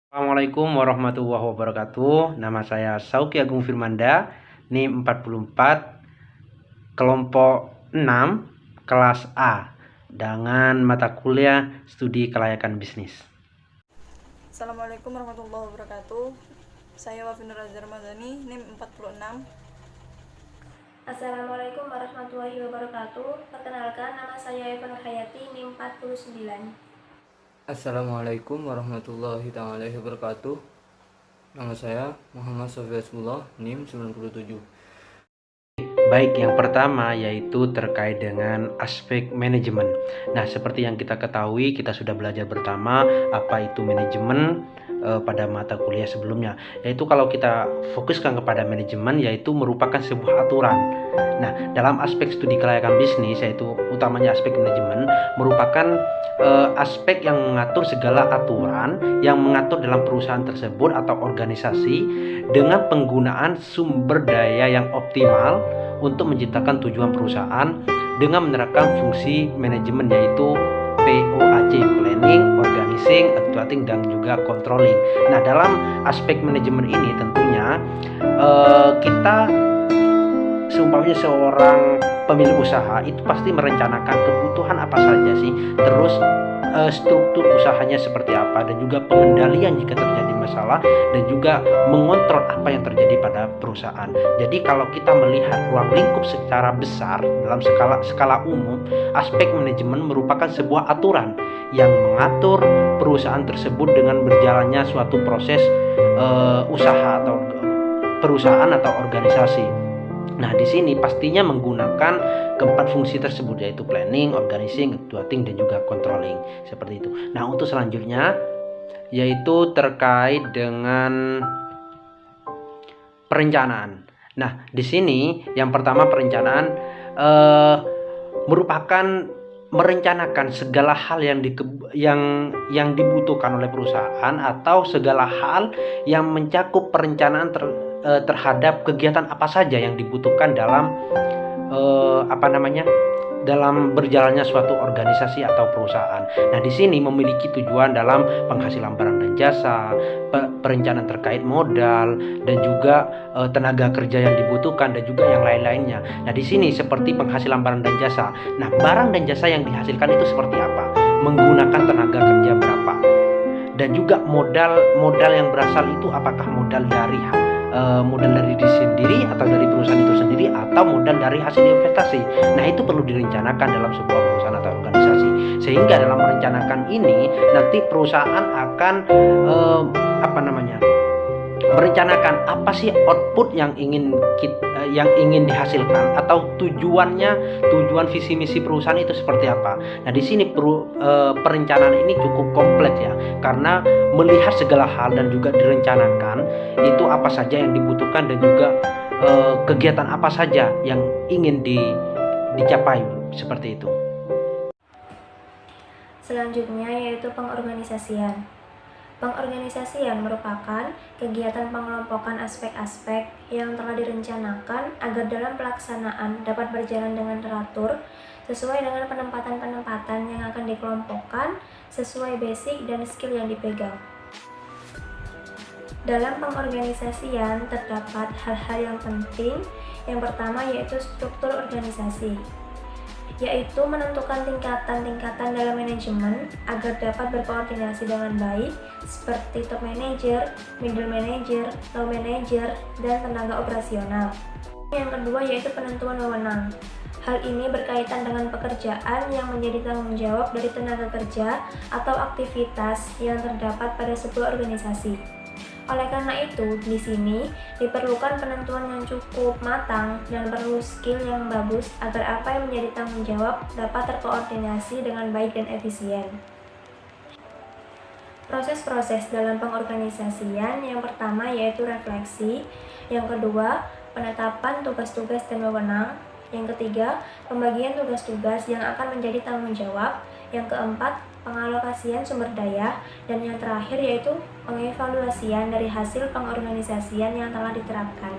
Assalamualaikum warahmatullahi wabarakatuh. Nama saya Sauki Agung Firmanda, NIM 44, kelompok 6, kelas A, dengan mata kuliah Studi Kelayakan Bisnis. Assalamualaikum warahmatullahi wabarakatuh. Saya Wafi Nur Azhar Madani, NIM 46. Assalamualaikum warahmatullahi wabarakatuh. Perkenalkan, nama saya Eva Nur Hayati, NIM 49. Assalamualaikum warahmatullahi wabarakatuh. Nama saya Muhammad Sofiatullah, NIM 97. Baik, yang pertama yaitu terkait dengan aspek manajemen. Nah, seperti yang kita ketahui, kita sudah belajar bersama apa itu manajemen pada mata kuliah sebelumnya. Yaitu kalau kita fokuskan kepada manajemen, yaitu merupakan sebuah aturan. Nah, dalam aspek studi kelayakan bisnis, yaitu utamanya aspek manajemen, merupakan aspek yang mengatur segala aturan yang mengatur dalam perusahaan tersebut atau organisasi dengan penggunaan sumber daya yang optimal untuk menciptakan tujuan perusahaan dengan menerapkan fungsi manajemen, yaitu POAC, planning, organizing, actuating, dan juga controlling. Nah, dalam aspek manajemen ini tentunya kita seumpamanya seorang pemilik usaha itu pasti merencanakan kebutuhan apa saja sih, terus struktur usahanya seperti apa, dan juga pengendalian jika terjadi masalah, dan juga mengontrol apa yang terjadi pada perusahaan. Jadi kalau kita melihat ruang lingkup secara besar dalam skala umum, aspek manajemen merupakan sebuah aturan yang mengatur perusahaan tersebut dengan berjalannya suatu proses usaha atau perusahaan atau organisasi. Nah, di sini pastinya menggunakan keempat fungsi tersebut, yaitu planning, organizing, actuating, dan juga controlling, seperti itu. Nah, untuk selanjutnya yaitu terkait dengan perencanaan. Nah, di sini yang pertama perencanaan merupakan merencanakan segala hal yang dibutuhkan oleh perusahaan atau segala hal yang mencakup perencanaan terhadap kegiatan apa saja yang dibutuhkan dalam dalam berjalannya suatu organisasi atau perusahaan. Nah, di sini memiliki tujuan dalam penghasilan barang dan jasa, perencanaan terkait modal, dan juga tenaga kerja yang dibutuhkan, dan juga yang lain-lainnya. Nah, di sini seperti penghasilan barang dan jasa. Nah, barang dan jasa yang dihasilkan itu seperti apa? Menggunakan tenaga kerja berapa? Dan juga modal yang berasal itu apakah modal dari diri sendiri atau dari perusahaan itu sendiri, atau modal dari hasil investasi. Nah, itu perlu direncanakan dalam sebuah perusahaan atau organisasi, sehingga dalam merencanakan ini nanti perusahaan akan merencanakan apa sih output yang ingin dihasilkan, atau tujuan visi misi perusahaan itu seperti apa. Nah, di sini perencanaan ini cukup kompleks ya, karena melihat segala hal dan juga direncanakan itu apa saja yang dibutuhkan, dan juga kegiatan apa saja yang ingin dicapai, seperti itu. Selanjutnya yaitu pengorganisasian. Pengorganisasian merupakan kegiatan pengelompokan aspek-aspek yang telah direncanakan agar dalam pelaksanaan dapat berjalan dengan teratur sesuai dengan penempatan-penempatan yang akan dikelompokkan sesuai basic dan skill yang dipegang. Dalam pengorganisasian terdapat hal-hal yang penting. Yang pertama yaitu struktur organisasi, yaitu menentukan tingkatan-tingkatan dalam manajemen agar dapat berkoordinasi dengan baik, seperti top manager, middle manager, low manager, dan tenaga operasional. Yang kedua yaitu penentuan wewenang. Hal ini berkaitan dengan pekerjaan yang menjadi tanggung jawab dari tenaga kerja atau aktivitas yang terdapat pada sebuah organisasi. Oleh karena itu, di sini diperlukan penentuan yang cukup matang dan perlu skill yang bagus agar apa yang menjadi tanggung jawab dapat terkoordinasi dengan baik dan efisien. Proses-proses dalam pengorganisasian yang pertama yaitu refleksi, yang kedua penetapan tugas-tugas dan wewenang, yang ketiga pembagian tugas-tugas yang akan menjadi tanggung jawab, yang keempat pengalokasian sumber daya, dan yang terakhir yaitu pengevaluasian dari hasil pengorganisasian yang telah diterapkan.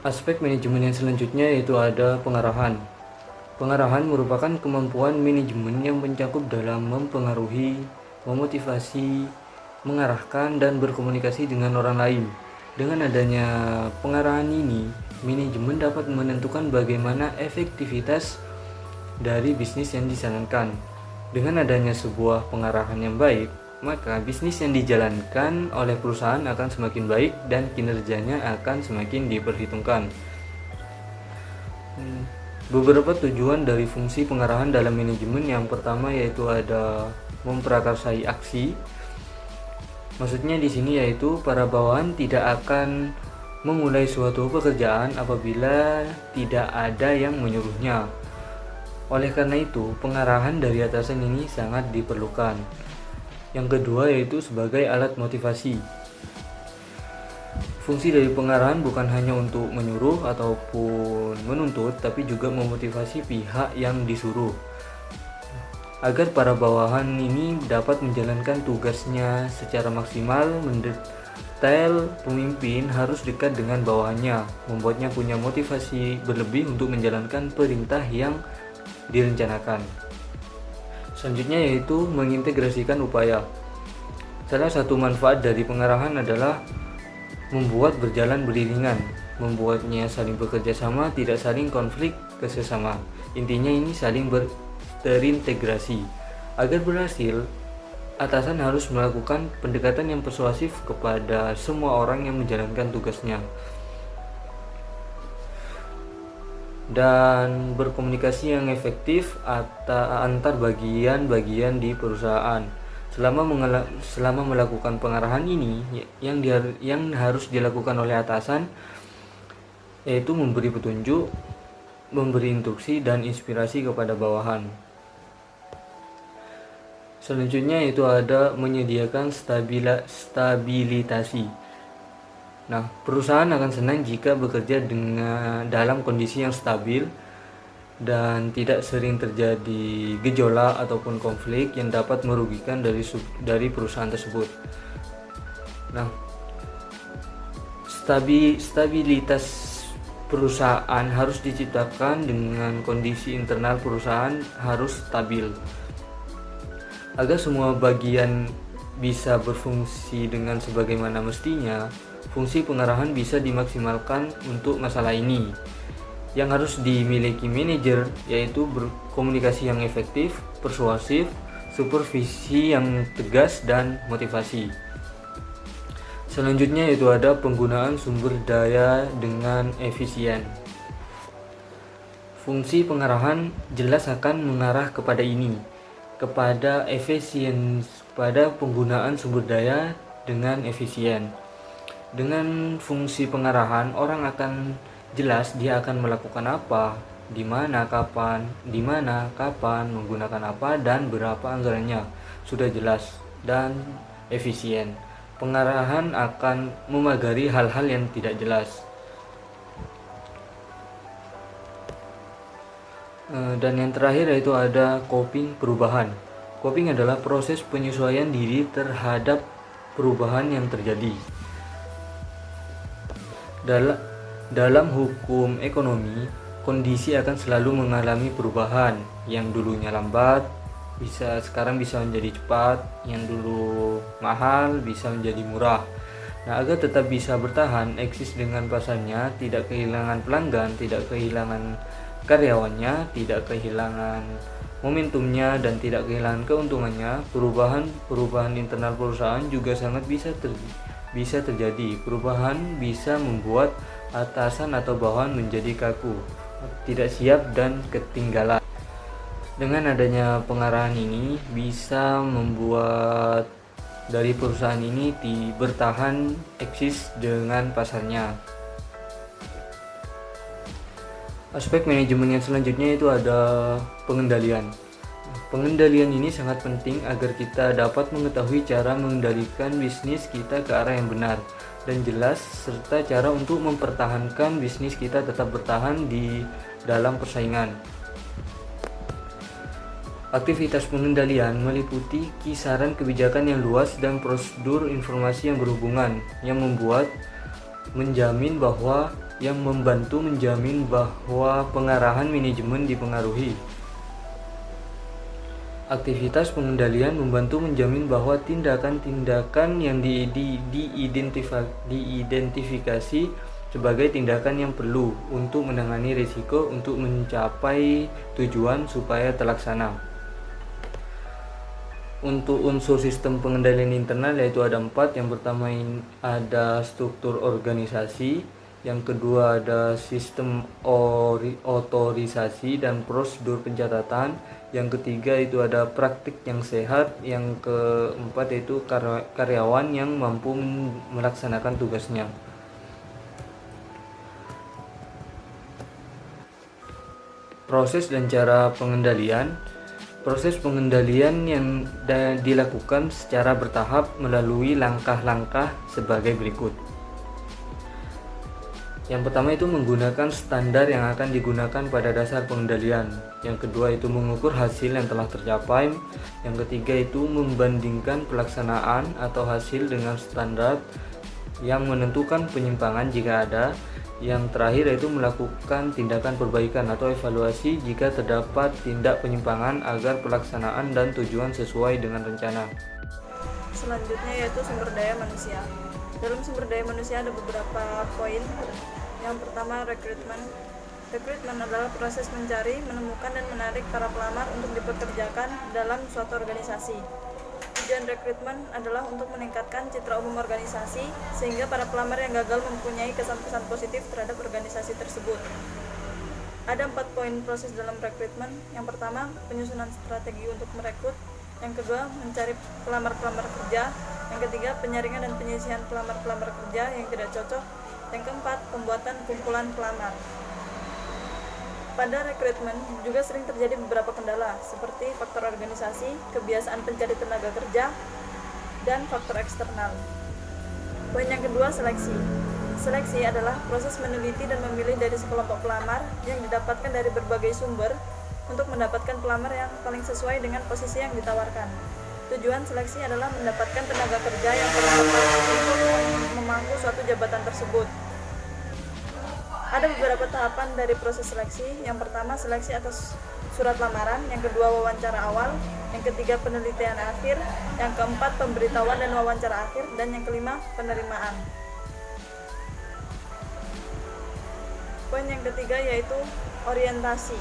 Aspek manajemen yang selanjutnya yaitu ada pengarahan. Pengarahan merupakan kemampuan manajemen yang mencakup dalam mempengaruhi memotivasi, mengarahkan, dan berkomunikasi dengan orang lain. Dengan adanya pengarahan ini, manajemen dapat menentukan bagaimana efektivitas dari bisnis yang dijalankan. Dengan adanya sebuah pengarahan yang baik, maka bisnis yang dijalankan oleh perusahaan akan semakin baik dan kinerjanya akan semakin diperhitungkan. Beberapa tujuan dari fungsi pengarahan dalam manajemen, yang pertama yaitu ada memprakarsai aksi. Maksudnya di sini yaitu para bawahan tidak akan memulai suatu pekerjaan apabila tidak ada yang menyuruhnya. Oleh karena itu, pengarahan dari atasan ini sangat diperlukan. Yang kedua yaitu sebagai alat motivasi. Fungsi dari pengarahan bukan hanya untuk menyuruh ataupun menuntut, tapi juga memotivasi pihak yang disuruh, agar para bawahan ini dapat menjalankan tugasnya secara maksimal. Mendetail, pemimpin harus dekat dengan bawahannya, membuatnya punya motivasi berlebih untuk menjalankan perintah yang direncanakan. Selanjutnya yaitu mengintegrasikan upaya. Salah satu manfaat dari pengarahan adalah membuat berjalan beriringan, membuatnya saling bekerja sama, tidak saling konflik kesesama. Intinya ini saling terintegrasi. Agar berhasil, atasan harus melakukan pendekatan yang persuasif kepada semua orang yang menjalankan tugasnya dan berkomunikasi yang efektif antar bagian-bagian di perusahaan. Selama melakukan pengarahan ini, yang harus dilakukan oleh atasan yaitu memberi petunjuk, memberi instruksi dan inspirasi kepada bawahan. Selanjutnya itu ada menyediakan stabilitasi. Nah, perusahaan akan senang jika bekerja dalam kondisi yang stabil dan tidak sering terjadi gejolak ataupun konflik yang dapat merugikan dari perusahaan tersebut. Nah, stabilitas perusahaan harus diciptakan dengan kondisi internal perusahaan harus stabil. Agar semua bagian bisa berfungsi dengan sebagaimana mestinya, fungsi pengarahan bisa dimaksimalkan untuk masalah ini. Yang harus dimiliki manajer yaitu berkomunikasi yang efektif, persuasif, supervisi yang tegas, dan motivasi. Selanjutnya itu ada penggunaan sumber daya dengan efisien. Fungsi pengarahan jelas akan mengarah kepada ini, kepada penggunaan sumber daya dengan efisien. Dengan fungsi pengarahan, orang akan jelas dia akan melakukan apa, di mana, kapan, menggunakan apa, dan berapa anggarannya. Sudah jelas dan efisien. Pengarahan akan memagari hal-hal yang tidak jelas. Dan yang terakhir yaitu ada coping perubahan. Coping adalah proses penyesuaian diri terhadap perubahan yang terjadi. Dalam hukum ekonomi, kondisi akan selalu mengalami perubahan. Yang dulunya lambat, sekarang bisa menjadi cepat. Yang dulu mahal, bisa menjadi murah. Nah, agar tetap bisa bertahan, eksis dengan pasarnya, tidak kehilangan pelanggan, tidak kehilangan karyawannya, tidak kehilangan momentumnya, dan tidak kehilangan keuntungannya, perubahan internal perusahaan juga sangat bisa terjadi. Perubahan bisa membuat atasan atau bawahan menjadi kaku, tidak siap, dan ketinggalan. Dengan adanya pengarahan ini bisa membuat dari perusahaan ini bertahan eksis dengan pasarnya. Aspek manajemen yang selanjutnya itu ada pengendalian. Pengendalian ini sangat penting agar kita dapat mengetahui cara mengendalikan bisnis kita ke arah yang benar dan jelas, serta cara untuk mempertahankan bisnis kita tetap bertahan di dalam persaingan. Aktivitas pengendalian meliputi kisaran kebijakan yang luas dan prosedur informasi yang berhubungan yang membantu menjamin bahwa pengarahan manajemen dipengaruhi. Aktivitas pengendalian membantu menjamin bahwa tindakan-tindakan yang diidentifikasi sebagai tindakan yang perlu untuk menangani risiko untuk mencapai tujuan supaya terlaksana. Untuk unsur sistem pengendalian internal yaitu ada 4. Yang pertama ada struktur organisasi, yang kedua ada sistem otorisasi dan prosedur pencatatan, yang ketiga itu ada praktik yang sehat, yang keempat itu karyawan yang mampu melaksanakan tugasnya. Proses dan cara pengendalian. Proses pengendalian yang dilakukan secara bertahap melalui langkah-langkah sebagai berikut. Yang pertama itu menggunakan standar yang akan digunakan pada dasar pengendalian. Yang kedua itu mengukur hasil yang telah tercapai. Yang ketiga itu membandingkan pelaksanaan atau hasil dengan standar yang menentukan penyimpangan jika ada. Yang terakhir yaitu melakukan tindakan perbaikan atau evaluasi jika terdapat tindak penyimpangan agar pelaksanaan dan tujuan sesuai dengan rencana. Selanjutnya yaitu sumber daya manusia. Dalam sumber daya manusia ada beberapa poin. Yang pertama, rekrutmen. Rekrutmen adalah proses mencari, menemukan, dan menarik para pelamar untuk dipekerjakan dalam suatu organisasi. Tujuan rekrutmen adalah untuk meningkatkan citra umum organisasi sehingga para pelamar yang gagal mempunyai kesan-kesan positif terhadap organisasi tersebut. Ada 4 poin proses dalam rekrutmen. Yang pertama, penyusunan strategi untuk merekrut. Yang kedua, mencari pelamar-pelamar kerja. Yang ketiga, penyaringan dan penyisihan pelamar-pelamar kerja yang tidak cocok. Yang keempat, pembuatan kumpulan pelamar. Pada rekrutmen juga sering terjadi beberapa kendala seperti faktor organisasi, kebiasaan pencari tenaga kerja, dan faktor eksternal. Poin yang kedua, seleksi. Seleksi adalah proses meneliti dan memilih dari sekelompok pelamar yang didapatkan dari berbagai sumber untuk mendapatkan pelamar yang paling sesuai dengan posisi yang ditawarkan. Tujuan seleksi adalah mendapatkan tenaga kerja yang berbakat untuk memangku suatu jabatan tersebut. Ada beberapa tahapan dari proses seleksi. Yang pertama, seleksi atas surat lamaran. Yang kedua, wawancara awal. Yang ketiga, penelitian akhir. Yang keempat, pemberitahuan dan wawancara akhir. Dan yang kelima, penerimaan. Poin yang ketiga yaitu orientasi.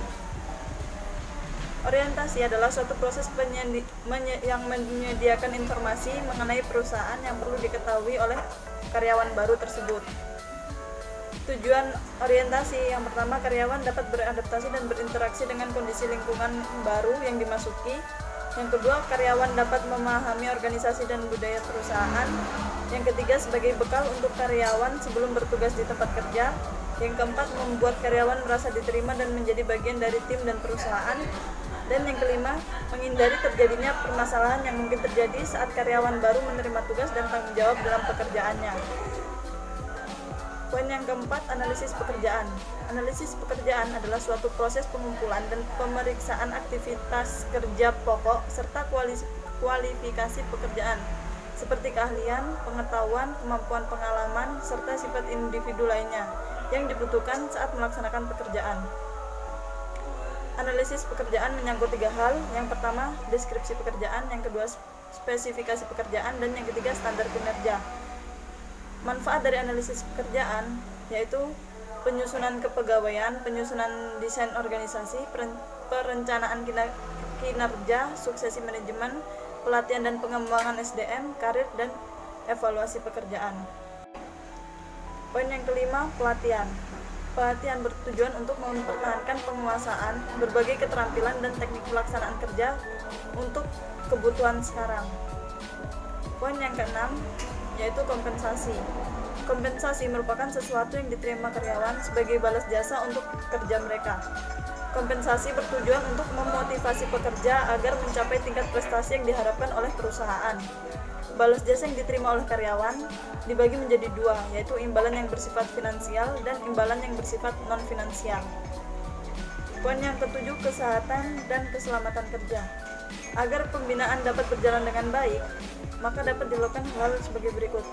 Orientasi adalah suatu proses yang menyediakan informasi mengenai perusahaan yang perlu diketahui oleh karyawan baru tersebut. Tujuan orientasi yang pertama, karyawan dapat beradaptasi dan berinteraksi dengan kondisi lingkungan baru yang dimasuki. Yang kedua, karyawan dapat memahami organisasi dan budaya perusahaan. Yang ketiga, sebagai bekal untuk karyawan sebelum bertugas di tempat kerja. Yang keempat, membuat karyawan merasa diterima dan menjadi bagian dari tim dan perusahaan. Dan yang kelima, menghindari terjadinya permasalahan yang mungkin terjadi saat karyawan baru menerima tugas dan tanggung jawab dalam pekerjaannya. Poin yang keempat, analisis pekerjaan. Analisis pekerjaan adalah suatu proses pengumpulan dan pemeriksaan aktivitas kerja pokok serta kualifikasi pekerjaan seperti keahlian, pengetahuan, kemampuan pengalaman, serta sifat individu lainnya yang dibutuhkan saat melaksanakan pekerjaan. Analisis pekerjaan menyangkut 3 hal. Yang pertama, deskripsi pekerjaan, yang kedua, spesifikasi pekerjaan, dan yang ketiga, standar kinerja. Manfaat dari analisis pekerjaan yaitu penyusunan kepegawaian, penyusunan desain organisasi, perencanaan kinerja, suksesi manajemen, pelatihan dan pengembangan SDM, karir, dan evaluasi pekerjaan. Poin yang kelima, pelatihan. Pelatihan bertujuan untuk mempertahankan penguasaan berbagai keterampilan dan teknik pelaksanaan kerja untuk kebutuhan sekarang. Poin yang keenam yaitu kompensasi. Kompensasi merupakan sesuatu yang diterima karyawan sebagai balas jasa untuk kerja mereka. Kompensasi bertujuan untuk memotivasi pekerja agar mencapai tingkat prestasi yang diharapkan oleh perusahaan. Balas jasa yang diterima oleh karyawan dibagi menjadi 2, yaitu imbalan yang bersifat finansial dan imbalan yang bersifat non-finansial. Poin yang ketujuh, kesehatan dan keselamatan kerja. Agar pembinaan dapat berjalan dengan baik, maka dapat dilakukan hal sebagai berikut.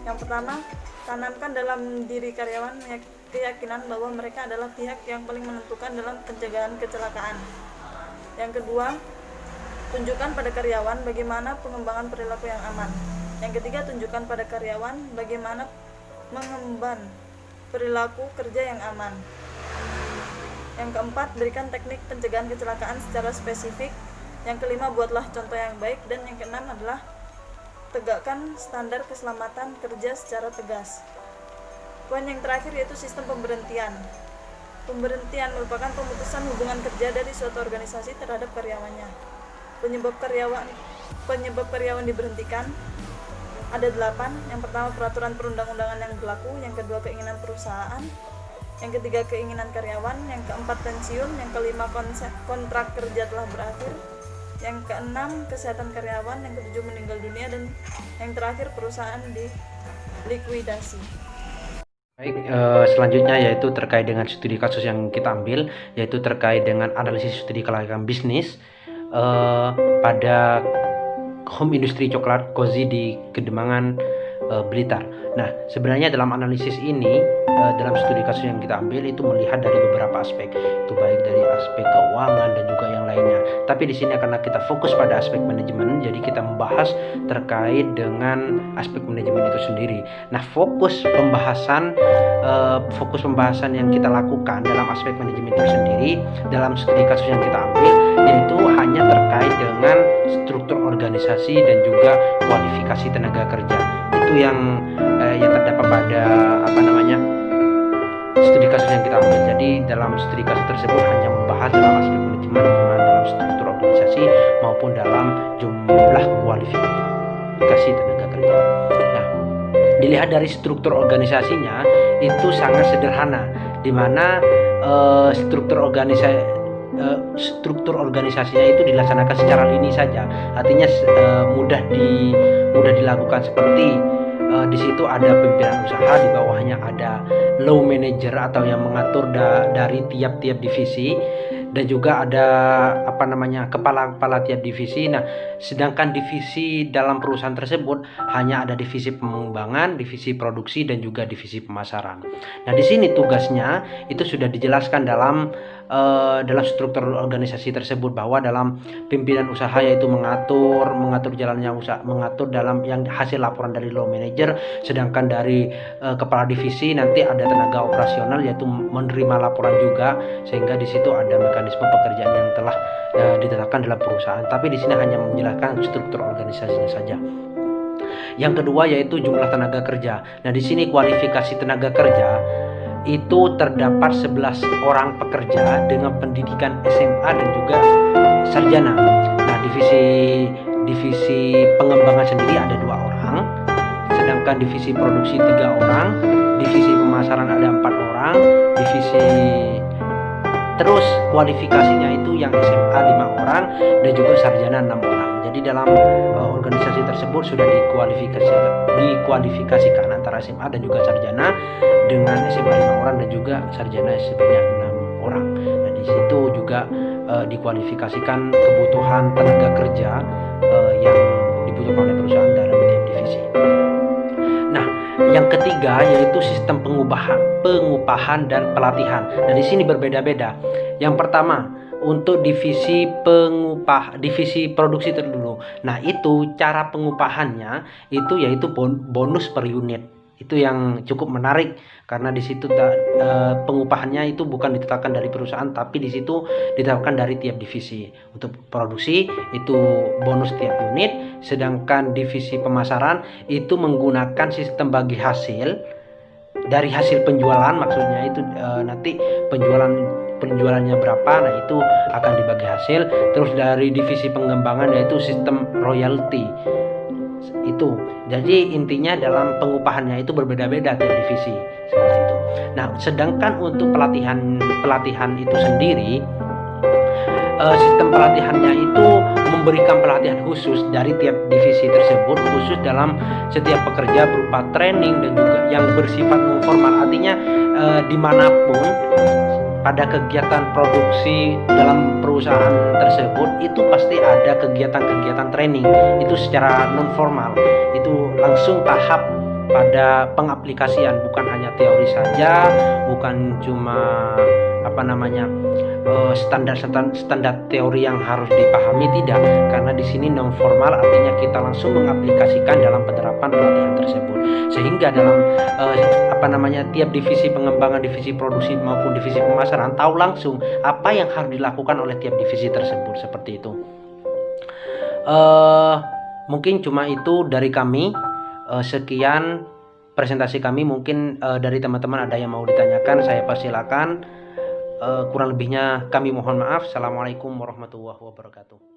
Yang pertama, tanamkan dalam diri karyawan keyakinan bahwa mereka adalah pihak yang paling menentukan dalam pencegahan kecelakaan. Yang kedua, tunjukkan pada karyawan bagaimana pengembangan perilaku yang aman. Yang ketiga, tunjukkan pada karyawan bagaimana mengemban perilaku kerja yang aman. Yang keempat, berikan teknik pencegahan kecelakaan secara spesifik. Yang kelima, buatlah contoh yang baik. Dan yang keenam adalah tegakkan standar keselamatan kerja secara tegas. Poin yang terakhir yaitu sistem pemberhentian. Pemberhentian merupakan pemutusan hubungan kerja dari suatu organisasi terhadap karyawannya. Penyebab karyawan diberhentikan ada 8. Yang pertama, peraturan perundang-undangan yang berlaku. Yang kedua, keinginan perusahaan. Yang ketiga, keinginan karyawan. Yang keempat, pensiun. Yang kelima, kontrak kerja telah berakhir. Yang keenam, kesehatan karyawan. Yang ketujuh, meninggal dunia. Dan yang terakhir, perusahaan dilikuidasi. Baik, selanjutnya yaitu terkait dengan studi kasus yang kita ambil, yaitu terkait dengan analisis studi kelayakan bisnis pada home industry coklat Kozi di Kedemangan, Blitar. Nah, sebenarnya dalam analisis ini, dalam studi kasus yang kita ambil itu melihat dari beberapa aspek, itu baik dari aspek keuangan dan juga yang lainnya. Tapi di sini karena kita fokus pada aspek manajemen, jadi kita membahas terkait dengan aspek manajemen itu sendiri. Nah, fokus pembahasan yang kita lakukan dalam aspek manajemen itu sendiri dalam studi kasus yang kita ambil yaitu hanya terkait dengan struktur organisasi dan juga kualifikasi tenaga kerja. Itu yang terdapat pada studi kasus yang kita ambil. Jadi dalam studi kasus tersebut hanya membahas dalam aspek manajemen, dalam struktur organisasi maupun dalam jumlah kualifikasi tenaga kerja. Nah, dilihat dari struktur organisasinya itu sangat sederhana, di mana struktur organisasinya itu dilaksanakan secara lini saja. Artinya mudah dilakukan, seperti di situ ada pimpinan usaha, di bawahnya ada low manager atau yang mengatur dari tiap-tiap divisi, dan juga ada kepala-kepala tiap divisi. Nah, sedangkan divisi dalam perusahaan tersebut hanya ada divisi pengembangan, divisi produksi, dan juga divisi pemasaran. Nah, di sini tugasnya itu sudah dijelaskan dalam struktur organisasi tersebut, bahwa dalam pimpinan usaha yaitu mengatur jalannya usaha, mengatur dalam yang hasil laporan dari low manager, sedangkan dari kepala divisi nanti ada tenaga operasional yaitu menerima laporan juga, sehingga di situ ada mekanisme pekerjaan yang telah ditetapkan dalam perusahaan. Tapi di sini hanya menjelaskan struktur organisasinya saja. Yang kedua yaitu jumlah tenaga kerja. Nah, di sini kualifikasi tenaga kerja itu terdapat 11 orang pekerja dengan pendidikan SMA dan juga sarjana. Nah, divisi pengembangan sendiri ada 2 orang, sedangkan divisi produksi 3 orang, divisi pemasaran ada 4 orang, terus kualifikasinya itu yang SMA 5 orang dan juga sarjana 6 orang. Jadi dalam organisasi tersebut sudah dikualifikasikan antara SMA dan juga sarjana dengan SMA 5 orang dan juga sarjana sebanyak 6 orang. Dan di situ juga dikualifikasikan kebutuhan tenaga kerja yang dibutuhkan oleh perusahaan dalam tiap divisi. Nah, yang ketiga yaitu sistem pengupahan dan pelatihan. Nah, di sini berbeda-beda. Yang pertama, untuk divisi produksi dulu. Nah, itu cara pengupahannya itu yaitu bonus per unit. Itu yang cukup menarik karena di situ pengupahannya itu bukan ditetapkan dari perusahaan, tapi di situ ditetapkan dari tiap divisi. Untuk produksi itu bonus tiap unit, sedangkan divisi pemasaran itu menggunakan sistem bagi hasil dari hasil penjualan, maksudnya itu nanti penjualannya berapa, nah itu akan dibagi hasil. Terus dari divisi pengembangan yaitu sistem royalty. Itu jadi intinya dalam pengupahannya itu berbeda-beda tiap divisi seperti itu. Nah, sedangkan untuk pelatihan itu sendiri, sistem pelatihannya itu memberikan pelatihan khusus dari tiap divisi tersebut, khusus dalam setiap pekerja berupa training dan juga yang bersifat non formal. Artinya dimanapun pada kegiatan produksi dalam perusahaan tersebut itu pasti ada kegiatan-kegiatan training itu secara non formal, itu langsung tahap pada pengaplikasian, bukan hanya teori saja, bukan cuma standar teori yang harus dipahami, tidak, karena di sini non formal artinya kita langsung mengaplikasikan dalam penerapan pelatihan tersebut, sehingga dalam tiap divisi pengembangan, divisi produksi maupun divisi pemasaran tahu langsung apa yang harus dilakukan oleh tiap divisi tersebut, seperti itu. Mungkin cuma itu dari kami. Sekian presentasi kami. Mungkin dari teman-teman ada yang mau ditanyakan, saya persilakan. Kurang lebihnya kami mohon maaf. Assalamualaikum warahmatullahi wabarakatuh.